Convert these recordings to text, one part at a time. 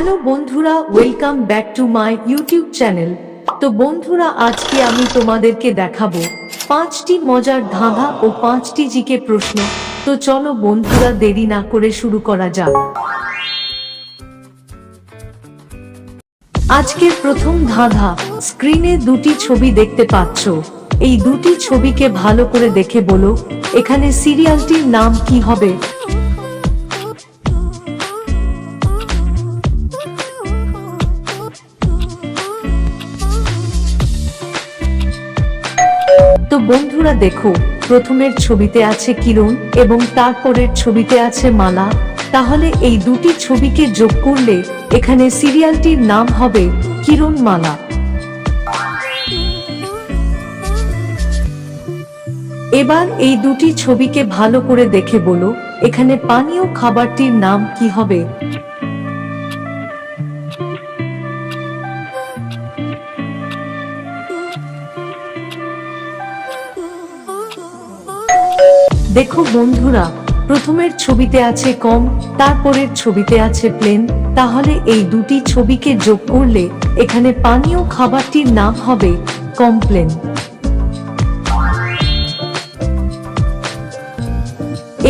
Hello বন্ধুরা, welcome back to my YouTube channel. তো বন্ধুরা, আজকে আমি তোমাদেরকে দেখাবো 5টি মজার ধাঁধা ও 5টি জিকে প্রশ্ন। তো চলো বন্ধুরা, দেরি না করে শুরু করা যাক। আজকের প্রথম ধাঁধা, স্ক্রিনে দুটি ছবি দেখতে পাচ্ছ। এই দুটি ছবিকে ভালো করে দেখে বলো, এখানে সিরিয়ালটির নাম কি হবে? তো বন্ধুরা দেখো, প্রথমের ছবিতে আছে কিরণ এবং তারপরের ছবিতে আছে মালা। তাহলে এই দুটি ছবিকে যোগ করলে এখানে সিরিয়ালটির নাম হবে কিরণ মালা। এবার এই দুটি ছবিকে ভালো করে দেখে বলো, এখানে পানীয় খাবারটির নাম কি হবে? দেখো বন্ধুরা, প্রথমের ছবিতে আছে কম, তারপরের ছবিতে আছে প্লেন। তাহলে এই দুটি ছবিকে যোগ করলে এখানে পানীয় খাবারটির নাম হবে কমপ্লেন।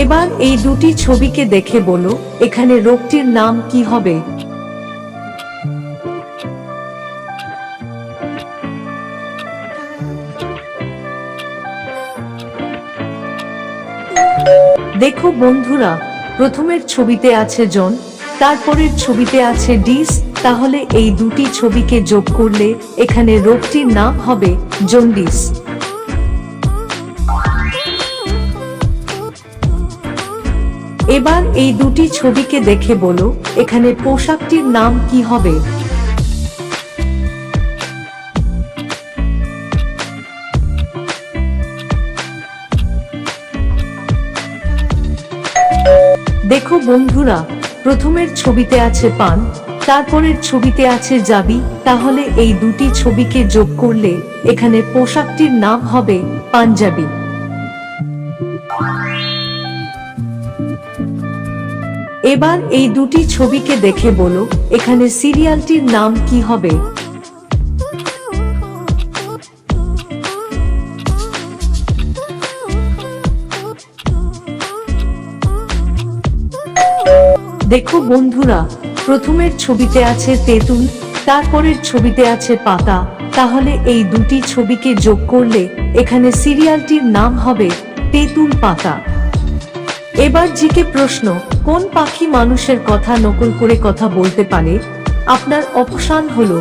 এবার এই দুটি ছবিকে দেখে বলো, এখানে রোগটির নাম কি হবে? দেখো বন্ধুরা, প্রথমের ছবিতে আছে জন, তারপরের ছবিতে আছে ডিস। তাহলে এই দুটি ছবিকে যোগ করলে এখানে রোগটির নাম হবে জন্ডিস। এবার এই দুটি ছবিকে দেখে বলো, এখানে পোশাকটির নাম কি হবে? দেখো বন্ধুরা, প্রথমের ছবিতে আছে পান, তারপরের ছবিতে আছে যাবি। তাহলে এই দুটি ছবিকে যোগ করলে এখানে পোশাকটির নাম হবে পাঞ্জাবি। এবার এই দুটি ছবিকে দেখে বলো, এখানে সিরিয়ালটির নাম কি হবে? দেখো বন্ধুরা, প্রথমের ছবিতে আছে তেঁতুল, তারপরের ছবিতে আছে পাতা। তাহলে এই দুটি ছবিকে যোগ করলে এখানে সিরিয়ালটির নাম হবে তেঁতুল পাতা। এবার জিকে প্রশ্ন, কোন পাখি মানুষের কথা নকল করে কথা বলতে পারে? আপনার অপশন হলো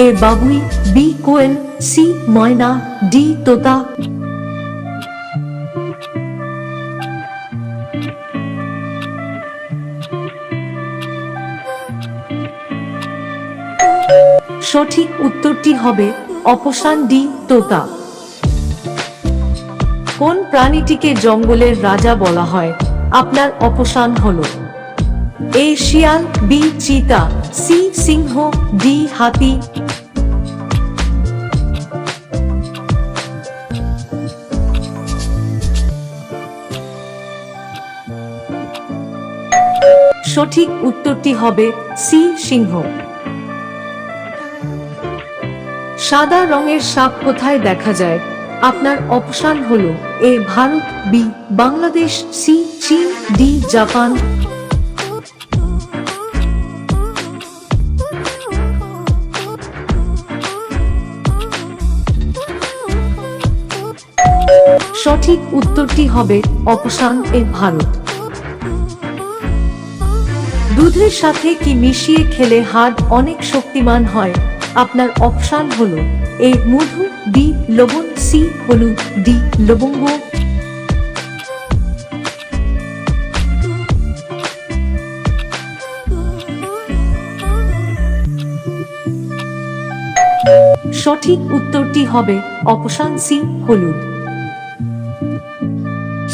এ বাবুই, বি কোয়েল, সি ময়না, ডি তোতা। সঠিক উত্তরটি হবে অপশন ডি তোতা। কোন প্রাণীটিকে জঙ্গলের রাজা বলা হয়? আপনার অপশন হলো এ শিয়াল, বি চিতা, সি সিংহ, ডি হাতি। সঠিক উত্তরটি হবে সি সিংহ। সাদা রঙের সাপ কোথায় দেখা যায়? আপনার অপশন হলো এ ভারত, বি বাংলাদেশ, সি চীন, ডি জাপান। সঠিক উত্তরটি হবে অপশন এ ভারত। দুধের সাথে কি মিশিয়ে খেলে হাড় অনেক শক্তিমান হয়? আপনার অপশন হলো এ মধু, বি লবণ, সি হলুদ, ডি লবঙ্গ। সঠিক উত্তরটি হবে অপশন সি হলুদ।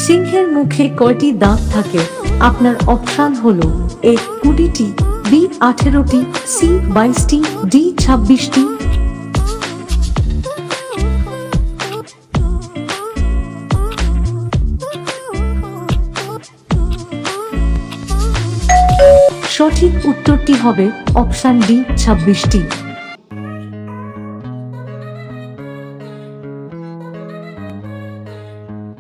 সিংহের মুখে কয়টি দাঁত থাকে? আপনার অপশন হলো এ 20টি, বি 18টি, সি 22টি, ডি 26টি। সঠিক উত্তরটি হবে অপশন ডি 26টি।